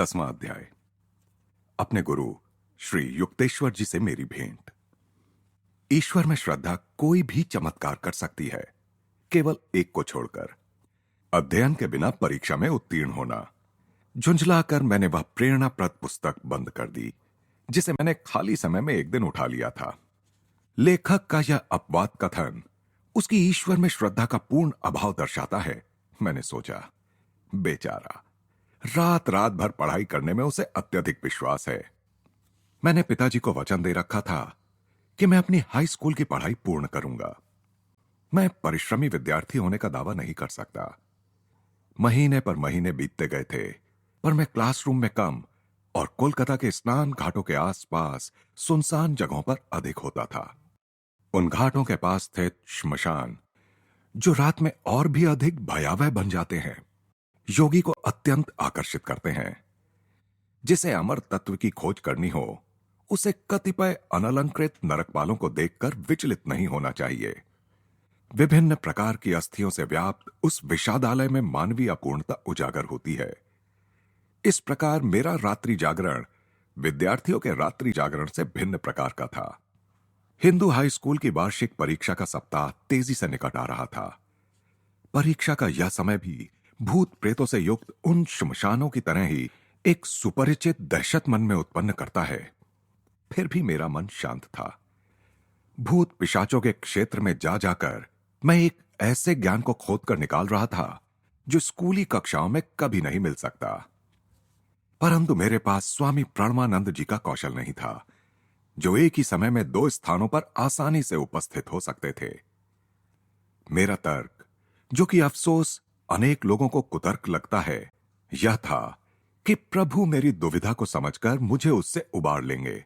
10वां अध्याय। अपने गुरु श्री युक्तेश्वर जी से मेरी भेंट। ईश्वर में श्रद्धा कोई भी चमत्कार कर सकती है, केवल एक को छोड़कर, अध्ययन के बिना परीक्षा में उत्तीर्ण होना। झुंझलाकर मैंने वह प्रेरणाप्रद पुस्तक बंद कर दी जिसे मैंने खाली समय में एक दिन उठा लिया था। लेखक का यह अपवाद कथन उसकी ईश्वर में श्रद्धा का पूर्ण अभाव दर्शाता है। मैंने सोचा, बेचारा, रात रात भर पढ़ाई करने में उसे अत्यधिक विश्वास है। मैंने पिताजी को वचन दे रखा था कि मैं अपनी हाई स्कूल की पढ़ाई पूर्ण करूंगा। मैं परिश्रमी विद्यार्थी होने का दावा नहीं कर सकता। महीने पर महीने बीतते गए थे, पर मैं क्लासरूम में कम और कोलकाता के स्नान घाटों के आसपास सुनसान जगहों पर अधिक होता था। उन घाटों के पास स्थित श्मशान, जो रात में और भी अधिक भयावह बन जाते हैं, योगी को अत्यंत आकर्षित करते हैं। जिसे अमर तत्व की खोज करनी हो, उसे कतिपय अनलंकृत नरकपालों को देखकर विचलित नहीं होना चाहिए। विभिन्न प्रकार की अस्थियों से व्याप्त उस विषादालय में मानवीय अपूर्णता उजागर होती है। इस प्रकार मेरा रात्रि जागरण विद्यार्थियों के रात्रि जागरण से भिन्न प्रकार का था। हिंदू हाई स्कूल की वार्षिक परीक्षा का सप्ताह तेजी से निकट आ रहा था। परीक्षा का यह समय भी भूत प्रेतों से युक्त उन श्मशानों की तरह ही एक सुपरिचित दहशत मन में उत्पन्न करता है। फिर भी मेरा मन शांत था। भूत पिशाचों के क्षेत्र में जा जाकर मैं एक ऐसे ज्ञान को खोदकर निकाल रहा था जो स्कूली कक्षाओं में कभी नहीं मिल सकता। परंतु मेरे पास स्वामी प्रणवानंद जी का कौशल नहीं था, जो एक ही समय में 2 स्थानों पर आसानी से उपस्थित हो सकते थे। मेरा तर्क, जो कि अफसोस अनेक लोगों को कुतर्क लगता है, यह था कि प्रभु मेरी दुविधा को समझकर मुझे उससे उबार लेंगे।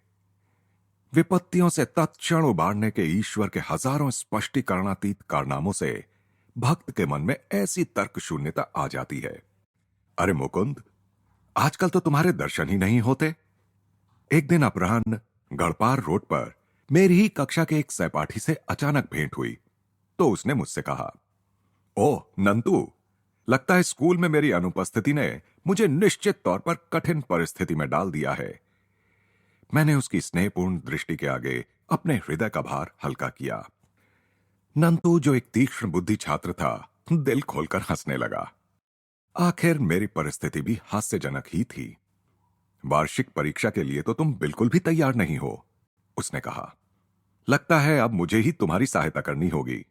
विपत्तियों से तत्क्षण उबारने के ईश्वर के हजारों स्पष्टीकरणातीत कारनामों से भक्त के मन में ऐसी तर्क शून्यता आ जाती है। अरे मुकुंद, आजकल तो तुम्हारे दर्शन ही नहीं होते। एक दिन अपराह्न गढ़पार रोड पर मेरी ही कक्षा के एक सहपाठी से अचानक भेंट हुई तो उसने मुझसे कहा, ओह नंतू, लगता है स्कूल में मेरी अनुपस्थिति ने मुझे निश्चित तौर पर कठिन परिस्थिति में डाल दिया है। मैंने उसकी स्नेहपूर्ण दृष्टि के आगे अपने हृदय का भार हल्का किया। नंतू, जो एक तीक्ष्ण बुद्धि छात्र था, दिल खोलकर हंसने लगा। आखिर मेरी परिस्थिति भी हास्यजनक ही थी। वार्षिक परीक्षा के लिए तो तुम बिल्कुल भी तैयार नहीं हो, उसने कहा। लगता है अब मुझे ही तुम्हारी सहायता करनी होगी।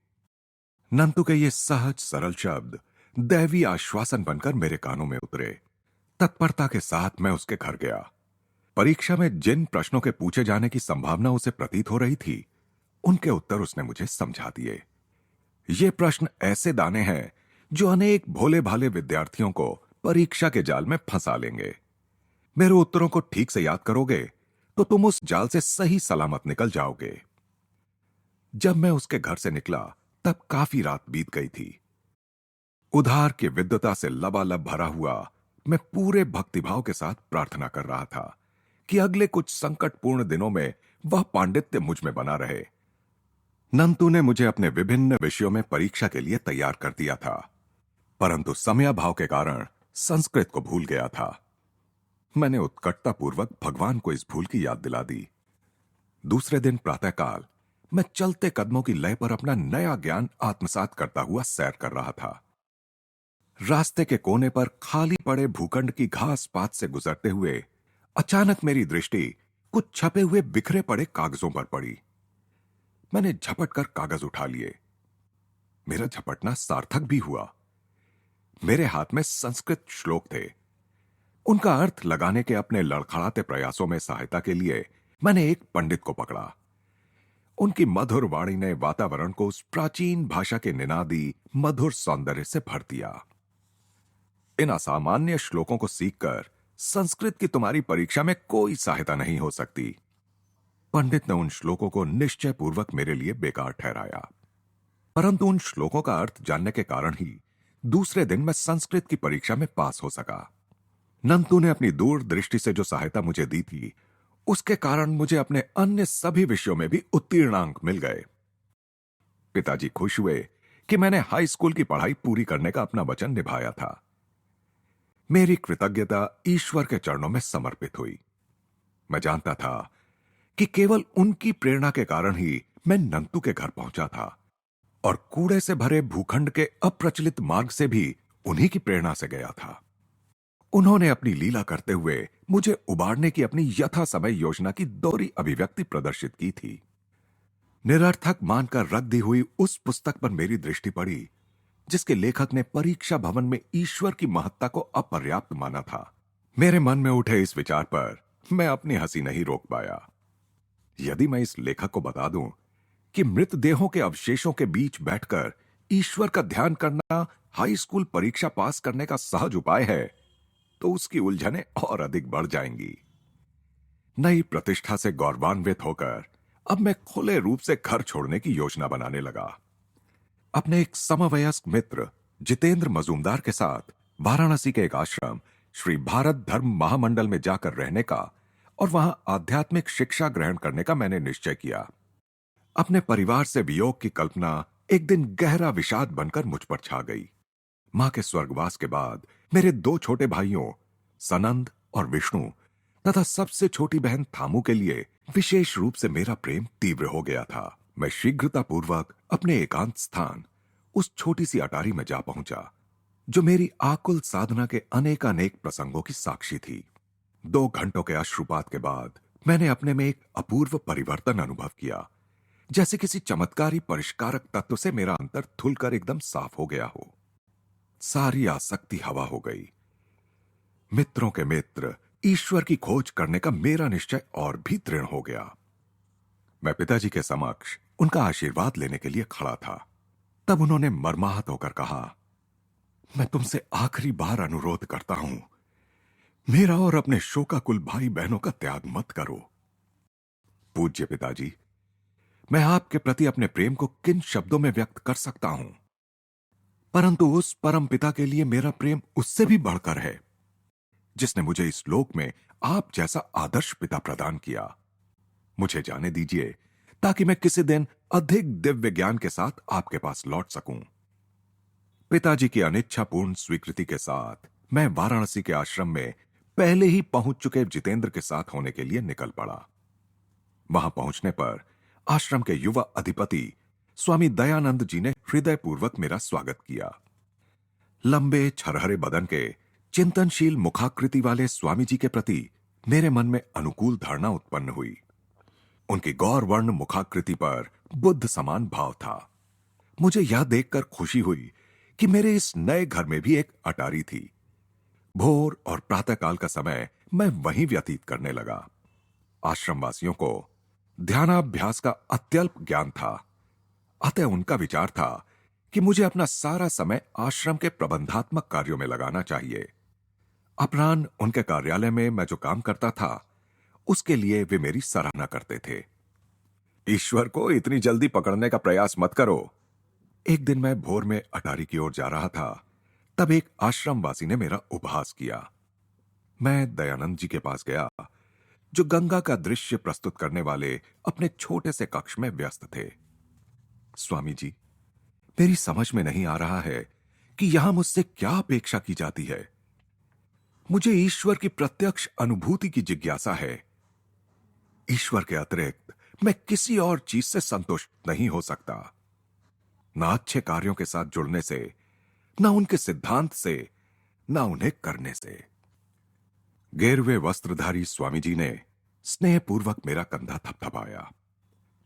नंतू के ये सहज सरल शब्द दैवी आश्वासन बनकर मेरे कानों में उतरे। तत्परता के साथ मैं उसके घर गया। परीक्षा में जिन प्रश्नों के पूछे जाने की संभावना उसे प्रतीत हो रही थी, उनके उत्तर उसने मुझे समझा दिए। ये प्रश्न ऐसे दाने हैं जो अनेक भोले भाले विद्यार्थियों को परीक्षा के जाल में फंसा लेंगे। मेरे उत्तरों को ठीक से याद करोगे तो तुम उस जाल से सही सलामत निकल जाओगे। जब मैं उसके घर से निकला तब काफी रात बीत गई थी। उधार की विद्वता से लबालब भरा हुआ मैं पूरे भक्तिभाव के साथ प्रार्थना कर रहा था कि अगले कुछ संकटपूर्ण दिनों में वह पांडित्य मुझ में बना रहे। नंतू ने मुझे अपने विभिन्न विषयों में परीक्षा के लिए तैयार कर दिया था, परंतु समयाभाव के कारण संस्कृत को भूल गया था। मैंने उत्कटतापूर्वक भगवान को इस भूल की याद दिला दी। दूसरे दिन प्रातःकाल मैं चलते कदमों की लय पर अपना नया ज्ञान आत्मसात करता हुआ सैर कर रहा था। रास्ते के कोने पर खाली पड़े भूखंड की घास पात से गुजरते हुए अचानक मेरी दृष्टि कुछ छपे हुए बिखरे पड़े कागजों पर पड़ी। मैंने झपट कर कागज उठा लिए। मेरा झपटना सार्थक भी हुआ। मेरे हाथ में संस्कृत श्लोक थे। उनका अर्थ लगाने के अपने लड़खड़ाते प्रयासों में सहायता के लिए मैंने एक पंडित को पकड़ा। उनकी मधुर वाणी ने वातावरण को उस प्राचीन भाषा के निनादी मधुर सौंदर्य से भर दिया। इन असामान्य श्लोकों को सीखकर संस्कृत की तुम्हारी परीक्षा में कोई सहायता नहीं हो सकती। पंडित ने उन श्लोकों को निश्चय पूर्वक मेरे लिए बेकार ठहराया, परंतु उन श्लोकों का अर्थ जानने के कारण ही दूसरे दिन मैं संस्कृत की परीक्षा में पास हो सका। नंतू ने अपनी दूरदृष्टि से जो सहायता मुझे दी थी, उसके कारण मुझे अपने अन्य सभी विषयों में भी उत्तीर्ण अंक मिल गए। पिताजी खुश हुए कि मैंने हाई स्कूल की पढ़ाई पूरी करने का अपना वचन निभाया था। मेरी कृतज्ञता ईश्वर के चरणों में समर्पित हुई। मैं जानता था कि केवल उनकी प्रेरणा के कारण ही मैं नंतू के घर पहुंचा था, और कूड़े से भरे भूखंड के अप्रचलित मार्ग से भी उन्हीं की प्रेरणा से गया था। उन्होंने अपनी लीला करते हुए मुझे उबारने की अपनी यथा समय योजना की दोहरी अभिव्यक्ति प्रदर्शित की थी। निरर्थक मानकर रख दी हुई उस पुस्तक पर मेरी दृष्टि पड़ी जिसके लेखक ने परीक्षा भवन में ईश्वर की महत्ता को अपर्याप्त माना था। मेरे मन में उठे इस विचार पर मैं अपनी हंसी नहीं रोक पाया। यदि मैं इस लेखक को बता दूं कि मृतदेहों के अवशेषों के बीच बैठकर ईश्वर का ध्यान करना हाई स्कूल परीक्षा पास करने का सहज उपाय है, तो उसकी उलझनें और अधिक बढ़ जाएंगी। नई प्रतिष्ठा से गौरवान्वित होकर अब मैं खुले रूप से घर छोड़ने की योजना बनाने लगा। अपने एक समवयस्क मित्र जितेंद्र मजूमदार के साथ वाराणसी के एक आश्रम श्री भारत धर्म महामंडल में जाकर रहने का और वहां आध्यात्मिक शिक्षा ग्रहण करने का मैंने निश्चय किया। अपने परिवार से वियोग की कल्पना एक दिन गहरा विषाद बनकर मुझ पर छा गई। मां के स्वर्गवास के बाद मेरे दो छोटे भाइयों सनंद और विष्णु तथा सबसे छोटी बहन थामू के लिए विशेष रूप से मेरा प्रेम तीव्र हो गया था। मैं शीघ्रतापूर्वक अपने एकांत स्थान उस छोटी सी अटारी में जा पहुंचा जो मेरी आकुल साधना के अनेकानेक प्रसंगों की साक्षी थी। 2 घंटों के अश्रुपात के बाद मैंने अपने में एक अपूर्व परिवर्तन अनुभव किया, जैसे किसी चमत्कारी परिष्कारक तत्व से मेरा अंतर धुलकर एकदम साफ हो गया हो। सारी आसक्ति हवा हो गई। मित्रों के मित्र ईश्वर की खोज करने का मेरा निश्चय और भी दृढ़ हो गया। मैं पिताजी के समक्ष उनका आशीर्वाद लेने के लिए खड़ा था। तब उन्होंने मर्माहत होकर कहा, मैं तुमसे आखिरी बार अनुरोध करता हूं, मेरा और अपने शोकाकुल भाई बहनों का त्याग मत करो। पूज्य पिताजी, मैं आपके प्रति अपने प्रेम को किन शब्दों में व्यक्त कर सकता हूं, परंतु उस परम पिता के लिए मेरा प्रेम उससे भी बढ़कर है जिसने मुझे इस लोक में आप जैसा आदर्श पिता प्रदान किया। मुझे जाने दीजिए ताकि मैं किसी दिन अधिक दिव्य ज्ञान के साथ आपके पास लौट सकूं। पिताजी की अनिच्छापूर्ण स्वीकृति के साथ मैं वाराणसी के आश्रम में पहले ही पहुंच चुके जितेंद्र के साथ होने के लिए निकल पड़ा। वहां पहुंचने पर आश्रम के युवा अधिपति स्वामी दयानंद जी ने हृदयपूर्वक मेरा स्वागत किया। लंबे छरहरे बदन के चिंतनशील मुखाकृति वाले स्वामी जी के प्रति मेरे मन में अनुकूल धारणा उत्पन्न हुई। उनकी गौरवर्ण मुखाकृति पर बुद्ध समान भाव था। मुझे यह देखकर खुशी हुई कि मेरे इस नए घर में भी एक अटारी थी। भोर और प्रातःकाल का समय मैं वहीं व्यतीत करने लगा। आश्रमवासियों को ध्यानाभ्यास का अत्यल्प ज्ञान था, अतः उनका विचार था कि मुझे अपना सारा समय आश्रम के प्रबंधात्मक कार्यों में लगाना चाहिए। अपराह्न उनके कार्यालय में मैं जो काम करता था उसके लिए वे मेरी सराहना करते थे। ईश्वर को इतनी जल्दी पकड़ने का प्रयास मत करो। एक दिन मैं भोर में अटारी की ओर जा रहा था, तब एक आश्रमवासी ने मेरा उपहास किया। मैं दयानंद जी के पास गया जो गंगा का दृश्य प्रस्तुत करने वाले अपने छोटे से कक्ष में व्यस्त थे। स्वामी जी, मेरी समझ में नहीं आ रहा है कि यहां मुझसे क्या अपेक्षा की जाती है। मुझे ईश्वर की प्रत्यक्ष अनुभूति की जिज्ञासा है। ईश्वर के अतिरिक्त मैं किसी और चीज से संतुष्ट नहीं हो सकता। ना अच्छे कार्यों के साथ जुड़ने से, ना उनके सिद्धांत से, ना उन्हें करने से। गेरुए वस्त्रधारी स्वामी जी ने स्नेहपूर्वक मेरा कंधा थपथपाया।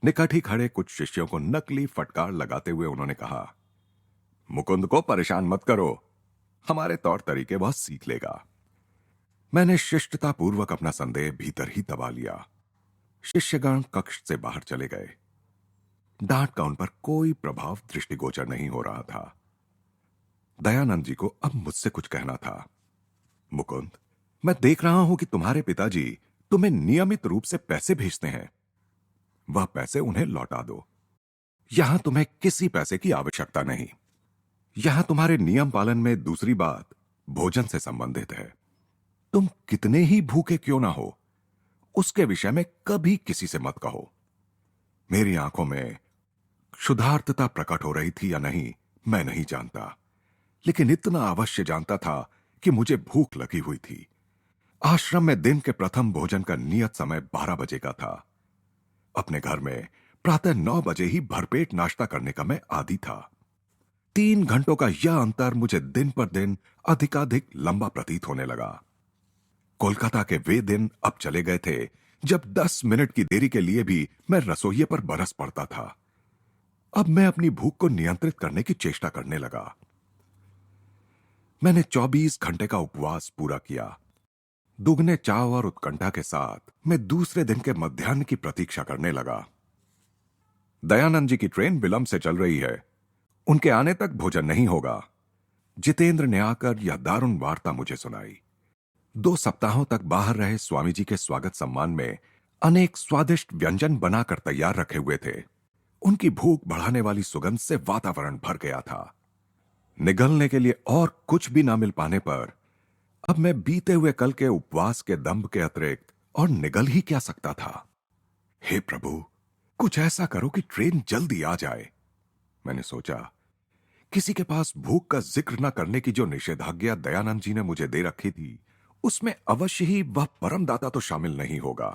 निकट ही खड़े कुछ शिष्यों को नकली फटकार लगाते हुए उन्होंने कहा, मुकुंद को परेशान मत करो, हमारे तौर तरीके वह सीख लेगा। मैंने शिष्टतापूर्वक अपना संदेह भीतर ही दबा लिया। शिष्यगण कक्ष से बाहर चले गए। डांट का उन पर कोई प्रभाव दृष्टिगोचर नहीं हो रहा था। दयानंद जी को अब मुझसे कुछ कहना था। मुकुंद, मैं देख रहा हूं कि तुम्हारे पिताजी तुम्हें नियमित रूप से पैसे भेजते हैं। वह पैसे उन्हें लौटा दो। यहां तुम्हें किसी पैसे की आवश्यकता नहीं। यहां तुम्हारे नियम पालन में दूसरी बात भोजन से संबंधित है। तुम कितने ही भूखे क्यों ना हो, उसके विषय में कभी किसी से मत कहो। मेरी आंखों में क्षुधार्तता प्रकट हो रही थी या नहीं मैं नहीं जानता, लेकिन इतना अवश्य जानता था कि मुझे भूख लगी हुई थी। आश्रम में दिन के प्रथम भोजन का नियत समय 12 बजे का था। अपने घर में प्रातः 9 बजे ही भरपेट नाश्ता करने का मैं आदी था। 3 घंटों का यह अंतर मुझे दिन पर दिन अधिकाधिक लंबा प्रतीत होने लगा। कोलकाता के वे दिन अब चले गए थे जब 10 मिनट की देरी के लिए भी मैं रसोइये पर बरस पड़ता था। अब मैं अपनी भूख को नियंत्रित करने की चेष्टा करने लगा। मैंने 24 घंटे का उपवास पूरा किया। दुगने चाव और उत्कंठा के साथ मैं दूसरे दिन के मध्याह्न की प्रतीक्षा करने लगा। दयानंद जी की ट्रेन विलंब से चल रही है, उनके आने तक भोजन नहीं होगा। जितेंद्र ने आकर यह दारुण वार्ता मुझे सुनाई। 2 सप्ताहों तक बाहर रहे स्वामी जी के स्वागत सम्मान में अनेक स्वादिष्ट व्यंजन बनाकर तैयार रखे हुए थे। उनकी भूख बढ़ाने वाली सुगंध से वातावरण भर गया था। निगलने के लिए और कुछ भी ना मिल पाने पर अब मैं बीते हुए कल के उपवास के दंभ के अतिरिक्त और निगल ही क्या सकता था। हे प्रभु, कुछ ऐसा करो कि ट्रेन जल्दी आ जाए। मैंने सोचा, किसी के पास भूख का जिक्र न करने की जो निषेधाज्ञा दयानंद जी ने मुझे दे रखी थी, उसमें अवश्य ही वह परमदाता तो शामिल नहीं होगा।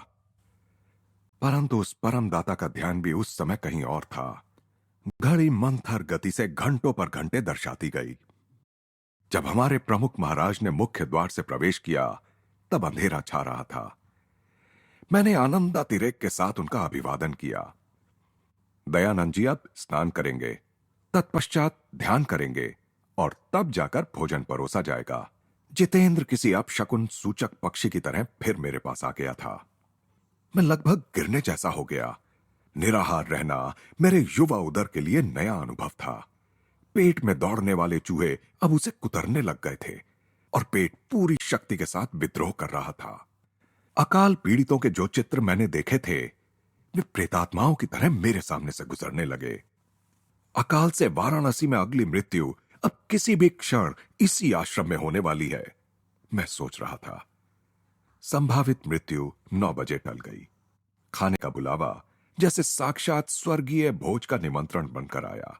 परंतु उस परमदाता का ध्यान भी उस समय कहीं और था। घड़ी मंथर गति से घंटों पर घंटे दर्शाती गई। जब हमारे प्रमुख महाराज ने मुख्य द्वार से प्रवेश किया, तब अंधेरा छा रहा था। मैंने आनंदातिरेक के साथ उनका अभिवादन किया। दयानंद जी अब स्नान करेंगे, तत्पश्चात ध्यान करेंगे और तब जाकर भोजन परोसा जाएगा। जितेंद्र किसी अपशकुन सूचक पक्षी की तरह फिर मेरे पास आ गया था। मैं लगभग गिरने जैसा हो गया। निराहार रहना मेरे युवा उदर के लिए नया अनुभव था। पेट में दौड़ने वाले चूहे अब उसे कुतरने लग गए थे और पेट पूरी शक्ति के साथ विद्रोह कर रहा था। अकाल पीड़ितों के जो चित्र मैंने देखे थे, वे प्रेतात्माओं की तरह मेरे सामने से गुजरने लगे। अकाल से वाराणसी में अगली मृत्यु अब किसी भी क्षण इसी आश्रम में होने वाली है, मैं सोच रहा था। संभावित मृत्यु 9 बजे टल गई। खाने का बुलावा जैसे साक्षात स्वर्गीय भोज का निमंत्रण बनकर आया।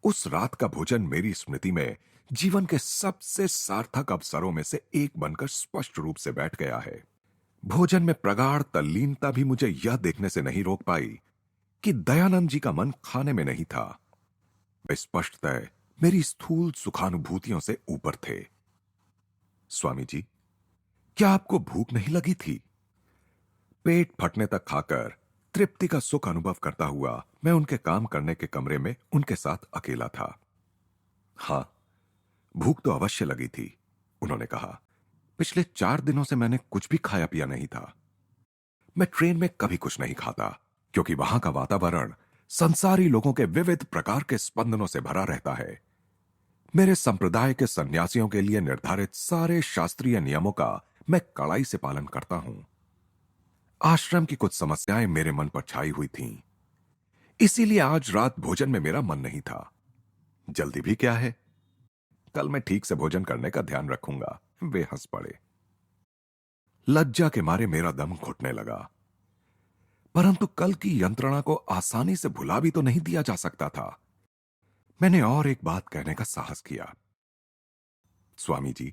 उस रात का भोजन मेरी स्मृति में जीवन के सबसे सार्थक अवसरों में से एक बनकर स्पष्ट रूप से बैठ गया है। भोजन में प्रगाढ़ तल्लीनता भी मुझे यह देखने से नहीं रोक पाई कि दयानंद जी का मन खाने में नहीं था। वे स्पष्टतः मेरी स्थूल सुखानुभूतियों से ऊपर थे। स्वामी जी, क्या आपको भूख नहीं लगी थी? पेट फटने तक खाकर तृप्ति का सुख अनुभव करता हुआ मैं उनके काम करने के कमरे में उनके साथ अकेला था। हां, भूख तो अवश्य लगी थी, उन्होंने कहा। पिछले 4 दिनों से मैंने कुछ भी खाया पिया नहीं था। मैं ट्रेन में कभी कुछ नहीं खाता, क्योंकि वहां का वातावरण संसारी लोगों के विविध प्रकार के स्पंदनों से भरा रहता है। मेरे संप्रदाय के सन्यासियों के लिए निर्धारित सारे शास्त्रीय नियमों का मैं कड़ाई से पालन करता हूं। आश्रम की कुछ समस्याएं मेरे मन पर छाई हुई थीं, इसीलिए आज रात भोजन में मेरा मन नहीं था। जल्दी भी क्या है, कल मैं ठीक से भोजन करने का ध्यान रखूंगा। वे हंस पड़े। लज्जा के मारे मेरा दम घुटने लगा। परंतु कल की यंत्रणा को आसानी से भुला भी तो नहीं दिया जा सकता था। मैंने और एक बात कहने का साहस किया। स्वामी जी,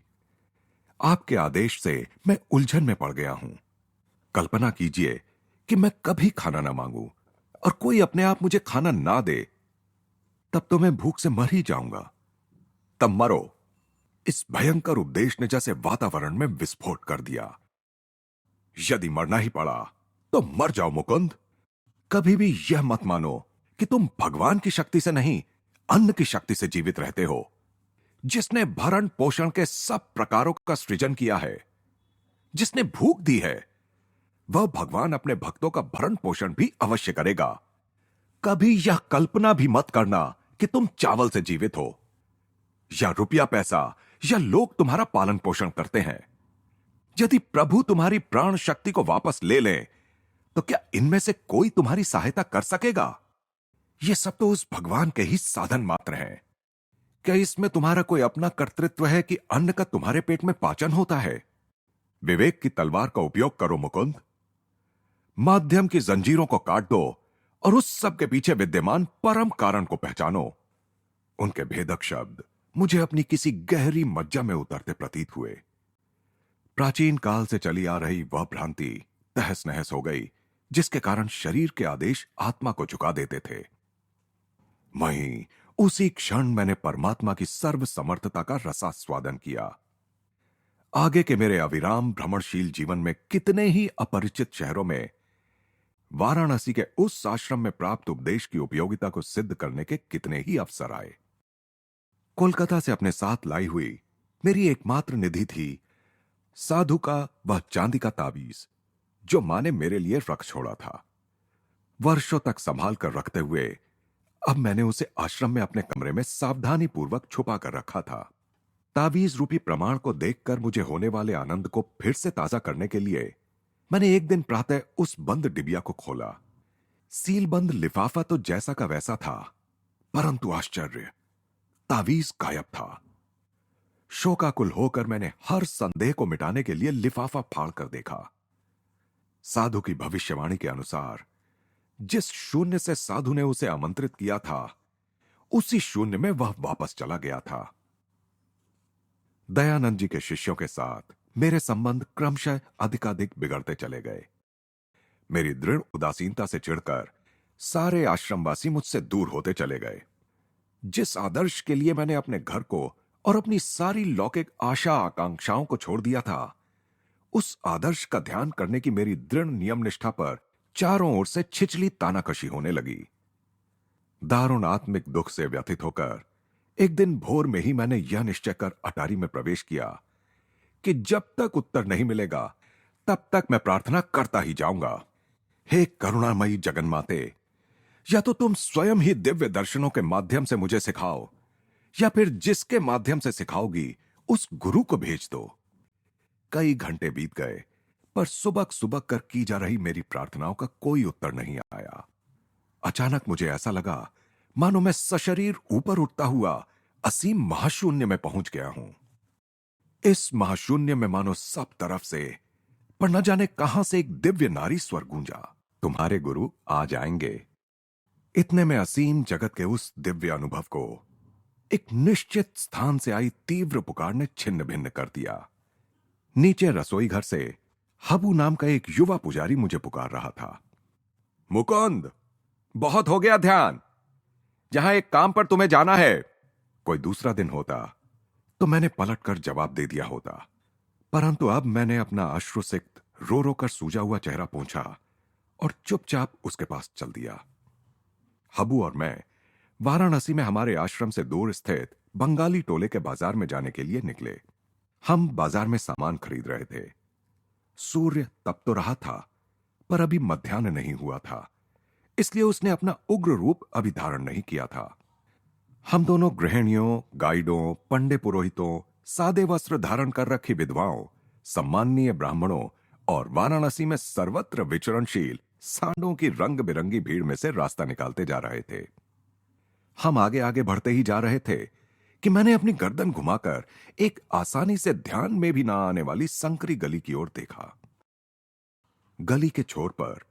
आपके आदेश से मैं उलझन में पड़ गया हूं। कल्पना कीजिए कि मैं कभी खाना ना मांगू और कोई अपने आप मुझे खाना ना दे, तब तो मैं भूख से मर ही जाऊंगा। तब मरो। इस भयंकर उपदेश ने जैसे वातावरण में विस्फोट कर दिया। यदि मरना ही पड़ा तो मर जाओ मुकुंद। कभी भी यह मत मानो कि तुम भगवान की शक्ति से नहीं, अन्न की शक्ति से जीवित रहते हो। जिसने भरण पोषण के सब प्रकारों का सृजन किया है, जिसने भूख दी है, वह भगवान अपने भक्तों का भरण पोषण भी अवश्य करेगा। कभी यह कल्पना भी मत करना कि तुम चावल से जीवित हो, या रुपया पैसा या लोग तुम्हारा पालन पोषण करते हैं। यदि प्रभु तुम्हारी प्राण शक्ति को वापस ले लें, तो क्या इनमें से कोई तुम्हारी सहायता कर सकेगा? यह सब तो उस भगवान के ही साधन मात्र हैं। क्या इसमें तुम्हारा कोई अपना कर्तृत्व है कि अन्न का तुम्हारे पेट में पाचन होता है? विवेक की तलवार का उपयोग करो मुकुंद। माध्यम की जंजीरों को काट दो और उस सब के पीछे विद्यमान परम कारण को पहचानो। उनके भेदक शब्द मुझे अपनी किसी गहरी मज्जा में उतरते प्रतीत हुए। प्राचीन काल से चली आ रही वह भ्रांति तहस नहस हो गई, जिसके कारण शरीर के आदेश आत्मा को झुका देते थे। वहीं उसी क्षण मैंने परमात्मा की सर्व समर्थता का रसास्वादन किया। आगे के मेरे अविराम भ्रमणशील जीवन में कितने ही अपरिचित शहरों में वाराणसी के उस आश्रम में प्राप्त उपदेश की उपयोगिता को सिद्ध करने के कितने ही अवसर आए। कोलकाता से अपने साथ लाई हुई मेरी एकमात्र निधि थी साधु का वह चांदी का ताबीज, जो मां ने मेरे लिए रख छोड़ा था। वर्षों तक संभाल कर रखते हुए अब मैंने उसे आश्रम में अपने कमरे में सावधानी पूर्वक छुपा कर रखा था। ताबीज रूपी प्रमाण को देखकर मुझे होने वाले आनंद को फिर से ताजा करने के लिए मैंने एक दिन प्रातः उस बंद डिबिया को खोला। सीलबंद लिफाफा तो जैसा का वैसा था, परंतु आश्चर्य, तावीज गायब था। शोकाकुल होकर मैंने हर संदेह को मिटाने के लिए लिफाफा फाड़ कर देखा। साधु की भविष्यवाणी के अनुसार जिस शून्य से साधु ने उसे आमंत्रित किया था, उसी शून्य में वह वापस चला गया था। दयानंद जी के शिष्यों के साथ मेरे संबंध क्रमशः अधिकाधिक बिगड़ते चले गए। मेरी दृढ़ उदासीनता से चिढ़कर सारे आश्रमवासी मुझसे दूर होते चले गए। जिस आदर्श के लिए मैंने अपने घर को और अपनी सारी लौकिक आशा आकांक्षाओं को छोड़ दिया था, उस आदर्श का ध्यान करने की मेरी दृढ़ नियम निष्ठा पर चारों ओर से छिछली तानाकशी होने लगी। दारुण आत्मिक दुख से व्यथित होकर एक दिन भोर में ही मैंने यह निश्चय कर अटारी में प्रवेश किया कि जब तक उत्तर नहीं मिलेगा तब तक मैं प्रार्थना करता ही जाऊंगा। हे करुणामयी जगन्माते, या तो तुम स्वयं ही दिव्य दर्शनों के माध्यम से मुझे सिखाओ, या फिर जिसके माध्यम से सिखाओगी उस गुरु को भेज दो। कई घंटे बीत गए, पर सुबक सुबक कर की जा रही मेरी प्रार्थनाओं का कोई उत्तर नहीं आया। अचानक मुझे ऐसा लगा मानो मैं सशरीर ऊपर उठता हुआ असीम महाशून्य में पहुंच गया हूं। इस महाशून्य में मानो सब तरफ से, पर न जाने कहां से एक दिव्य नारी स्वर गूंजा, तुम्हारे गुरु आ जाएंगे। इतने में असीम जगत के उस दिव्य अनुभव को एक निश्चित स्थान से आई तीव्र पुकार ने छिन्न भिन्न कर दिया। नीचे रसोई घर से हबू नाम का एक युवा पुजारी मुझे पुकार रहा था। मुकुंद, बहुत हो गया ध्यान, जहां एक काम पर तुम्हें जाना है। कोई दूसरा दिन होता तो मैंने पलटकर जवाब दे दिया होता, परंतु अब मैंने अपना अश्रुसिक्त रो रो कर सूजा हुआ चेहरा पोंछा और चुपचाप उसके पास चल दिया। हबू और मैं वाराणसी में हमारे आश्रम से दूर स्थित बंगाली टोले के बाजार में जाने के लिए निकले। हम बाजार में सामान खरीद रहे थे। सूर्य तप तो रहा था, पर अभी मध्याह्न नहीं हुआ था, इसलिए उसने अपना उग्र रूप अभी धारण नहीं किया था। हम दोनों गृहिणियों, गाइडों, पंडे पुरोहितों, सादे वस्त्र धारण कर रखी विधवाओं, सम्माननीय ब्राह्मणों और वाराणसी में सर्वत्र विचरणशील सांडों की रंग बिरंगी भीड़ में से रास्ता निकालते जा रहे थे। हम आगे आगे बढ़ते ही जा रहे थे कि मैंने अपनी गर्दन घुमाकर एक आसानी से ध्यान में भी ना आने वाली संकरी गली की ओर देखा। गली के छोर पर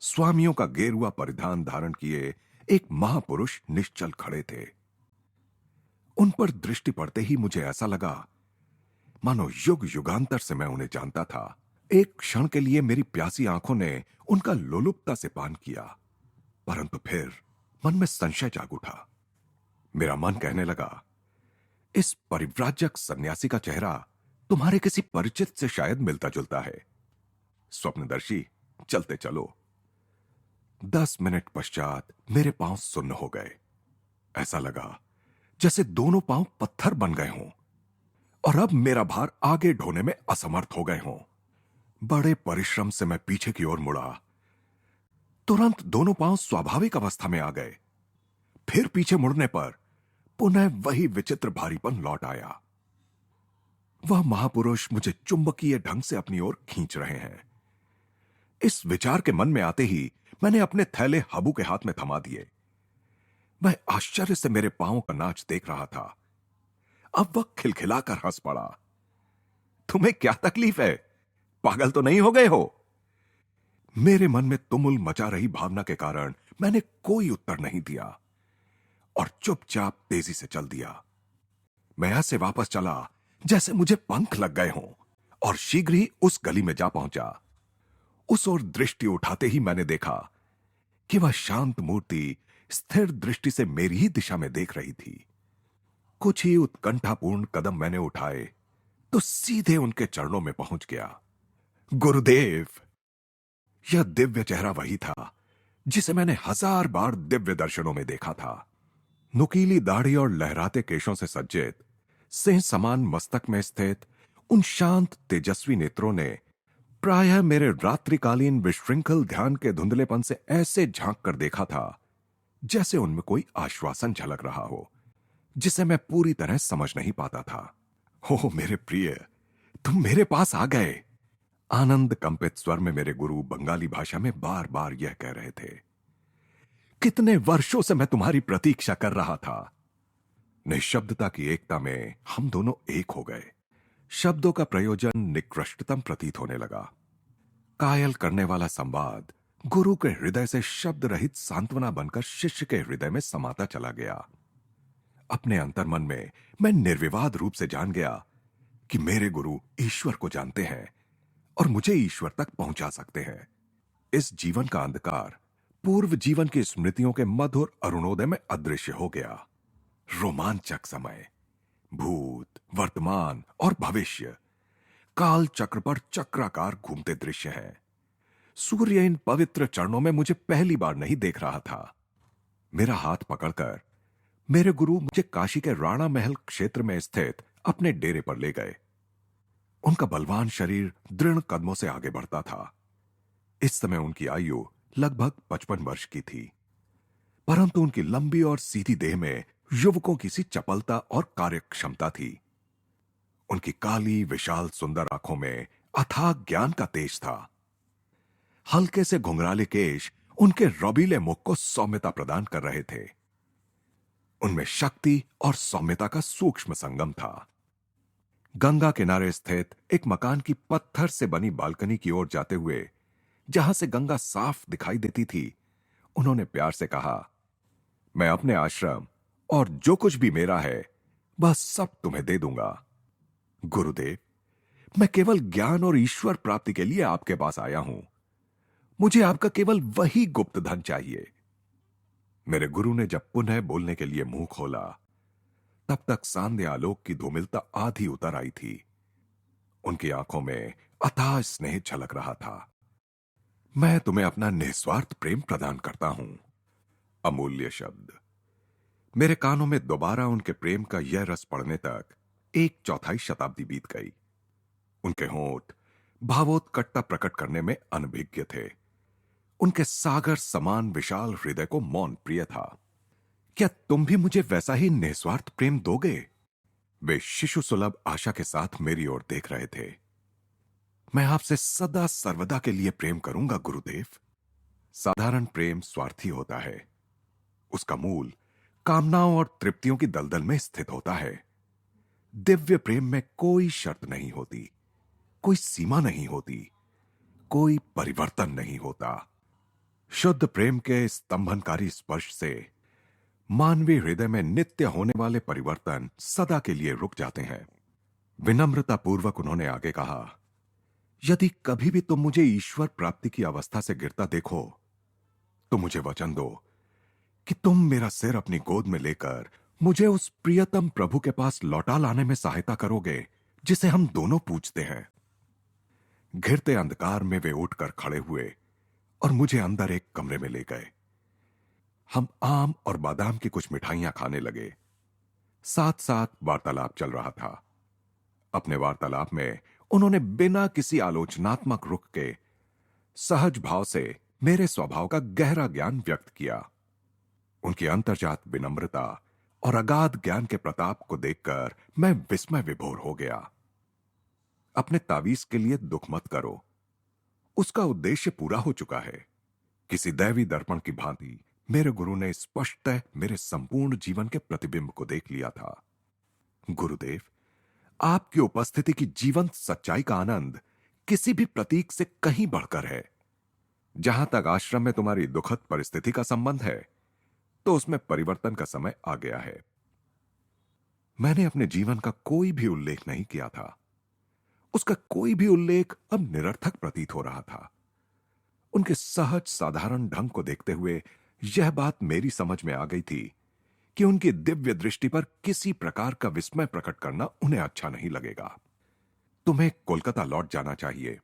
स्वामियों का गेरुआ परिधान धारण किए एक महापुरुष निश्चल खड़े थे। उन पर दृष्टि पड़ते ही मुझे ऐसा लगा मानो युग युगांतर से मैं उन्हें जानता था। एक क्षण के लिए मेरी प्यासी आंखों ने उनका लोलुपता से पान किया, परंतु फिर मन में संशय जाग उठा। मेरा मन कहने लगा, इस परिव्राजक सन्यासी का चेहरा तुम्हारे किसी परिचित से शायद मिलता जुलता है। स्वप्नदर्शी, चलते चलो। 10 मिनट पश्चात मेरे पांव सुन्न हो गए। ऐसा लगा जैसे दोनों पांव पत्थर बन गए हों और अब मेरा भार आगे ढोने में असमर्थ हो गए हों। बड़े परिश्रम से मैं पीछे की ओर मुड़ा। तुरंत दोनों पांव स्वाभाविक अवस्था में आ गए। फिर पीछे मुड़ने पर पुनः वही विचित्र भारीपन लौट आया। वह महापुरुष मुझे चुंबकीय ढंग से अपनी ओर खींच रहे हैं। इस विचार के मन में आते ही मैंने अपने थैले हबू के हाथ में थमा दिए। वह आश्चर्य से मेरे पांवों का नाच देख रहा था। अब वह खिलखिलाकर हंस पड़ा। तुम्हें क्या तकलीफ है? पागल तो नहीं हो गए हो? मेरे मन में तुमुल मचा रही भावना के कारण मैंने कोई उत्तर नहीं दिया और चुपचाप तेजी से चल दिया। मैं ऐसे वापस चला जैसे मुझे पंख लग गए हों और शीघ्र ही उस गली में जा पहुंचा। उस ओर दृष्टि उठाते ही मैंने देखा कि वह शांत मूर्ति स्थिर दृष्टि से मेरी ही दिशा में देख रही थी। कुछ ही उत्कंठापूर्ण कदम मैंने उठाए तो सीधे उनके चरणों में पहुंच गया। गुरुदेव! यह दिव्य चेहरा वही था जिसे मैंने 1000 बार दिव्य दर्शनों में देखा था। नुकीली दाढ़ी और लहराते केशों से सज्जित, सिंह समान मस्तक में स्थित उन शांत तेजस्वी नेत्रों ने प्रायः मेरे रात्रिकालीन विशृंखल ध्यान के धुंधलेपन से ऐसे झांक कर देखा था जैसे उनमें कोई आश्वासन झलक रहा हो जिसे मैं पूरी तरह समझ नहीं पाता था। हो मेरे प्रिय, तुम मेरे पास आ गए। आनंद कंपित स्वर में मेरे गुरु बंगाली भाषा में बार बार यह कह रहे थे। कितने वर्षों से मैं तुम्हारी प्रतीक्षा कर रहा था। निशब्दता की एकता में हम दोनों एक हो गए। शब्दों का प्रयोजन निकृष्टतम प्रतीत होने लगा। कायल करने वाला संवाद गुरु के हृदय से शब्द रहित सांत्वना बनकर शिष्य के हृदय में समाता चला गया। अपने अंतर्मन में मैं निर्विवाद रूप से जान गया कि मेरे गुरु ईश्वर को जानते हैं और मुझे ईश्वर तक पहुंचा सकते हैं। इस जीवन का अंधकार पूर्व जीवन की स्मृतियों के मधुर अरुणोदय में अदृश्य हो गया। रोमांचक समय, भूत, वर्तमान और भविष्य काल चक्र पर चक्राकार घूमते दृश्य हैं। सूर्य इन पवित्र चरणों में मुझे पहली बार नहीं देख रहा था। मेरा हाथ पकड़कर मेरे गुरु मुझे काशी के राणा महल क्षेत्र में स्थित अपने डेरे पर ले गए। उनका बलवान शरीर दृढ़ कदमों से आगे बढ़ता था। इस समय उनकी आयु लगभग 55 वर्ष की थी, परंतु उनकी लंबी और सीधी देह में युवकों की सी चपलता और कार्यक्षमता थी। उनकी काली विशाल सुंदर आंखों में अथाह ज्ञान का तेज था। हल्के से घुंघराले केश उनके रौबीले मुख को सौम्यता प्रदान कर रहे थे। उनमें शक्ति और सौम्यता का सूक्ष्म संगम था। गंगा किनारे स्थित एक मकान की पत्थर से बनी बालकनी की ओर जाते हुए, जहां से गंगा साफ दिखाई देती थी, उन्होंने प्यार से कहा, मैं अपने आश्रम और जो कुछ भी मेरा है वह सब तुम्हें दे दूंगा। गुरुदेव, मैं केवल ज्ञान और ईश्वर प्राप्ति के लिए आपके पास आया हूं। मुझे आपका केवल वही गुप्त धन चाहिए। मेरे गुरु ने जब पुनः बोलने के लिए मुंह खोला, तब तक सांध्य आलोक की धूमिलता आधी उतर आई थी। उनकी आंखों में अथाह स्नेह छलक रहा था। मैं तुम्हें अपना निस्वार्थ प्रेम प्रदान करता हूं। अमूल्य शब्द। मेरे कानों में दोबारा उनके प्रेम का यह रस पड़ने तक 1/4 शताब्दी बीत गई। उनके होंठ भावोत्कटता प्रकट करने में अनभिज्ञ थे। उनके सागर समान विशाल हृदय को मौन प्रिय था। क्या तुम भी मुझे वैसा ही निस्वार्थ प्रेम दोगे? वे शिशु सुलभ आशा के साथ मेरी ओर देख रहे थे। मैं आपसे सदा सर्वदा के लिए प्रेम करूंगा गुरुदेव। साधारण प्रेम स्वार्थी होता है। उसका मूल कामनाओं और तृप्तियों की दलदल में स्थित होता है। दिव्य प्रेम में कोई शर्त नहीं होती, कोई सीमा नहीं होती, कोई परिवर्तन नहीं होता। शुद्ध प्रेम के स्तंभनकारी स्पर्श से मानवीय हृदय में नित्य होने वाले परिवर्तन सदा के लिए रुक जाते हैं। विनम्रता पूर्वक उन्होंने आगे कहा, यदि कभी भी तुम मुझे ईश्वर प्राप्ति की अवस्था से गिरता देखो तो मुझे वचन दो कि तुम मेरा सिर अपनी गोद में लेकर मुझे उस प्रियतम प्रभु के पास लौटा लाने में सहायता करोगे जिसे हम दोनों पूजते हैं। घिरते अंधकार में वे उठकर खड़े हुए और मुझे अंदर एक कमरे में ले गए। हम आम और बादाम की कुछ मिठाइयां खाने लगे। साथ साथ वार्तालाप चल रहा था। अपने वार्तालाप में उन्होंने बिना किसी आलोचनात्मक रुख के सहज भाव से मेरे स्वभाव का गहरा ज्ञान व्यक्त किया। उनकी अंतर्जात विनम्रता और अगाध ज्ञान के प्रताप को देखकर मैं विस्मय विभोर हो गया। अपने तावीज के लिए दुख मत करो, उसका उद्देश्य पूरा हो चुका है। किसी दैवी दर्पण की भांति मेरे गुरु ने स्पष्टतः मेरे संपूर्ण जीवन के प्रतिबिंब को देख लिया था। गुरुदेव, आपकी उपस्थिति की जीवंत सच्चाई का आनंद किसी भी प्रतीक से कहीं बढ़कर है। जहां तक आश्रम में तुम्हारी दुखद परिस्थिति का संबंध है, तो उसमें परिवर्तन का समय आ गया है। मैंने अपने जीवन का कोई भी उल्लेख नहीं किया था। उसका कोई भी उल्लेख अब निरर्थक प्रतीत हो रहा था। उनके सहज साधारण ढंग को देखते हुए यह बात मेरी समझ में आ गई थी कि उनकी दिव्य दृष्टि पर किसी प्रकार का विस्मय प्रकट करना उन्हें अच्छा नहीं लगेगा। तुम्हें कोलकाता लौट जाना चाहिए।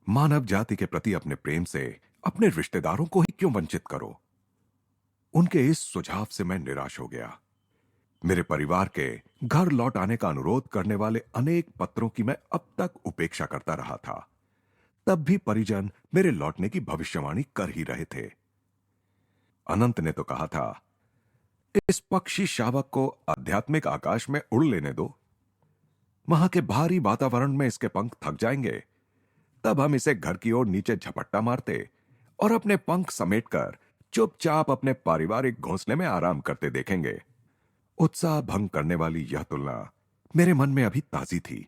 मानव जाति के प्रति अपने प्रेम से अपने रिश्तेदारों को ही क्यों वंचित करो। उनके इस सुझाव से मैं निराश हो गया। मेरे परिवार के घर लौट आने का अनुरोध करने वाले अनेक पत्रों की मैं अब तक उपेक्षा करता रहा था। तब भी परिजन मेरे लौटने की भविष्यवाणी कर ही रहे थे। अनंत ने तो कहा था, इस पक्षी शावक को आध्यात्मिक आकाश में उड़ लेने दो। वहां के भारी वातावरण में इसके पंख थक जाएंगे। तब हम इसे घर की ओर नीचे झपट्टा मारते और अपने पंख समेटकर चुपचाप अपने पारिवारिक घोंसले में आराम करते देखेंगे। उत्साह भंग करने वाली यह तुलना मेरे मन में अभी ताजी थी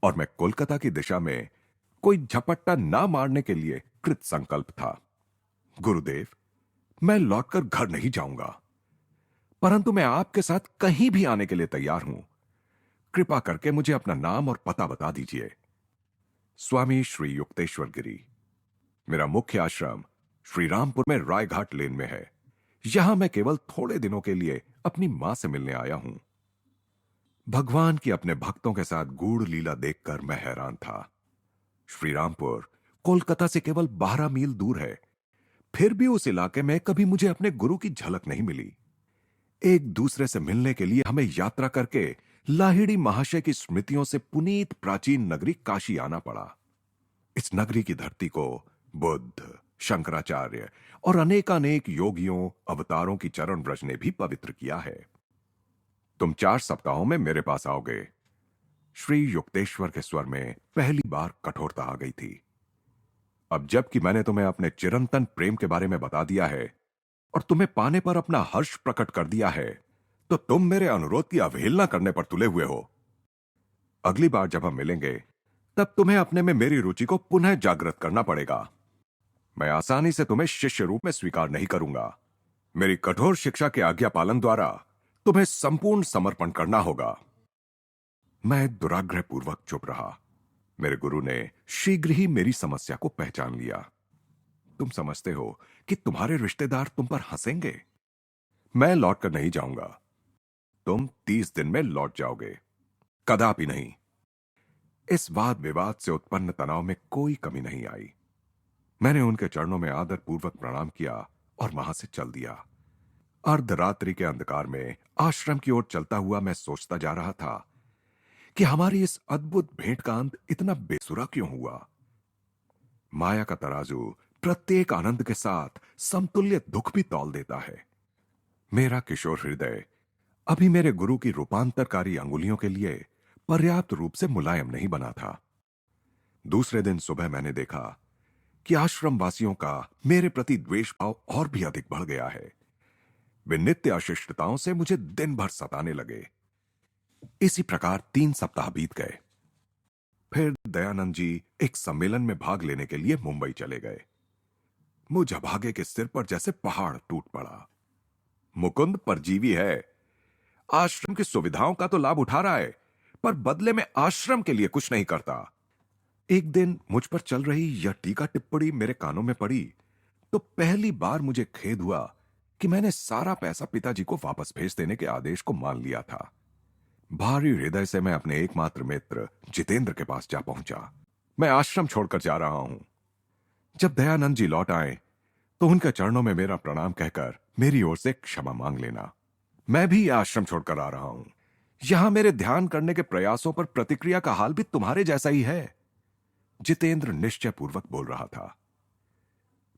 और मैं कोलकाता की दिशा में कोई झपट्टा ना मारने के लिए कृत संकल्प था। गुरुदेव, मैं लौटकर घर नहीं जाऊंगा, परंतु मैं आपके साथ कहीं भी आने के लिए तैयार हूं। कृपा करके मुझे अपना नाम और पता बता दीजिए। स्वामी श्री युक्तेश्वर गिरी। मेरा मुख्य आश्रम श्री रामपुर में रायघाट लेन में है। यहां मैं केवल थोड़े दिनों के लिए अपनी मां से मिलने आया हूं। भगवान की अपने भक्तों के साथ गूढ़ लीला देखकर मैं हैरान था। श्री रामपुर कोलकाता से केवल 12 मील दूर है, फिर भी उस इलाके में कभी मुझे अपने गुरु की झलक नहीं मिली। एक दूसरे से मिलने के लिए हमें यात्रा करके लाहिड़ी महाशय की स्मृतियों से पुनीत प्राचीन नगरी काशी आना पड़ा। इस नगरी की धरती को बुद्ध, शंकराचार्य और अनेकानेक योगियों, अवतारों की चरण ब्रज ने भी पवित्र किया है। तुम 4 सप्ताहों में मेरे पास आओगे। श्री युक्तेश्वर के स्वर में पहली बार कठोरता आ गई थी। अब जबकि मैंने तुम्हें अपने चिरंतन प्रेम के बारे में बता दिया है और तुम्हें पाने पर अपना हर्ष प्रकट कर दिया है, तो तुम मेरे अनुरोध की अवहेलना करने पर तुले हुए हो। अगली बार जब हम मिलेंगे, तब तुम्हें अपने में मेरी रुचि को पुनः जागृत करना पड़ेगा। मैं आसानी से तुम्हें शिष्य रूप में स्वीकार नहीं करूंगा। मेरी कठोर शिक्षा के आज्ञा पालन द्वारा तुम्हें संपूर्ण समर्पण करना होगा। मैं दुराग्रह पूर्वक चुप रहा। मेरे गुरु ने शीघ्र ही मेरी समस्या को पहचान लिया। तुम समझते हो कि तुम्हारे रिश्तेदार तुम पर हंसेंगे। मैं लौटकर नहीं जाऊंगा। तुम 30 दिन में लौट जाओगे। कदापि नहीं। इस वाद विवाद से उत्पन्न तनाव में कोई कमी नहीं आई। मैंने उनके चरणों में आदर पूर्वक प्रणाम किया और वहां से चल दिया। अर्धरात्रि के अंधकार में आश्रम की ओर चलता हुआ मैं सोचता जा रहा था कि हमारी इस अद्भुत भेंट का अंत इतना बेसुरा क्यों हुआ। माया का तराजू प्रत्येक आनंद के साथ समतुल्य दुख भी तौल देता है। मेरा किशोर हृदय अभी मेरे गुरु की रूपांतरकारी अंगुलियों के लिए पर्याप्त रूप से मुलायम नहीं बना था। दूसरे दिन सुबह मैंने देखा कि आश्रम वासियों का मेरे प्रति द्वेष भाव और भी अधिक बढ़ गया है। वे नित्य अशिष्टताओं से मुझे दिन भर सताने लगे। इसी प्रकार 3 सप्ताह बीत गए। फिर दयानंद जी एक सम्मेलन में भाग लेने के लिए मुंबई चले गए। मुझ अभागे के सिर पर जैसे पहाड़ टूट पड़ा। मुकुंद परजीवी है। आश्रम की सुविधाओं का तो लाभ उठा रहा है, पर बदले में आश्रम के लिए कुछ नहीं करता। एक दिन मुझ पर चल रही यह टीका टिप्पणी मेरे कानों में पड़ी तो पहली बार मुझे खेद हुआ कि मैंने सारा पैसा पिताजी को वापस भेज देने के आदेश को मान लिया था। भारी हृदय से मैं अपने एकमात्र मित्र जितेंद्र के पास जा पहुंचा। मैं आश्रम छोड़कर जा रहा हूं। जब दयानंद जी लौट आए तो उनके चरणों में मेरा प्रणाम कहकर मेरी ओर से क्षमा मांग लेना। मैं भी यह आश्रम छोड़कर आ रहा हूं। यहां मेरे ध्यान करने के प्रयासों पर प्रतिक्रिया का हाल भी तुम्हारे जैसा ही है। जितेंद्र निश्चय पूर्वक बोल रहा था।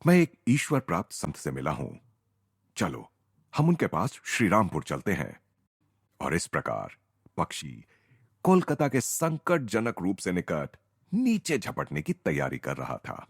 मैं एक ईश्वर प्राप्त संत से मिला हूं। चलो हम उनके पास श्रीरामपुर चलते हैं। और इस प्रकार पक्षी कोलकाता के संकटजनक रूप से निकट नीचे झपटने की तैयारी कर रहा था।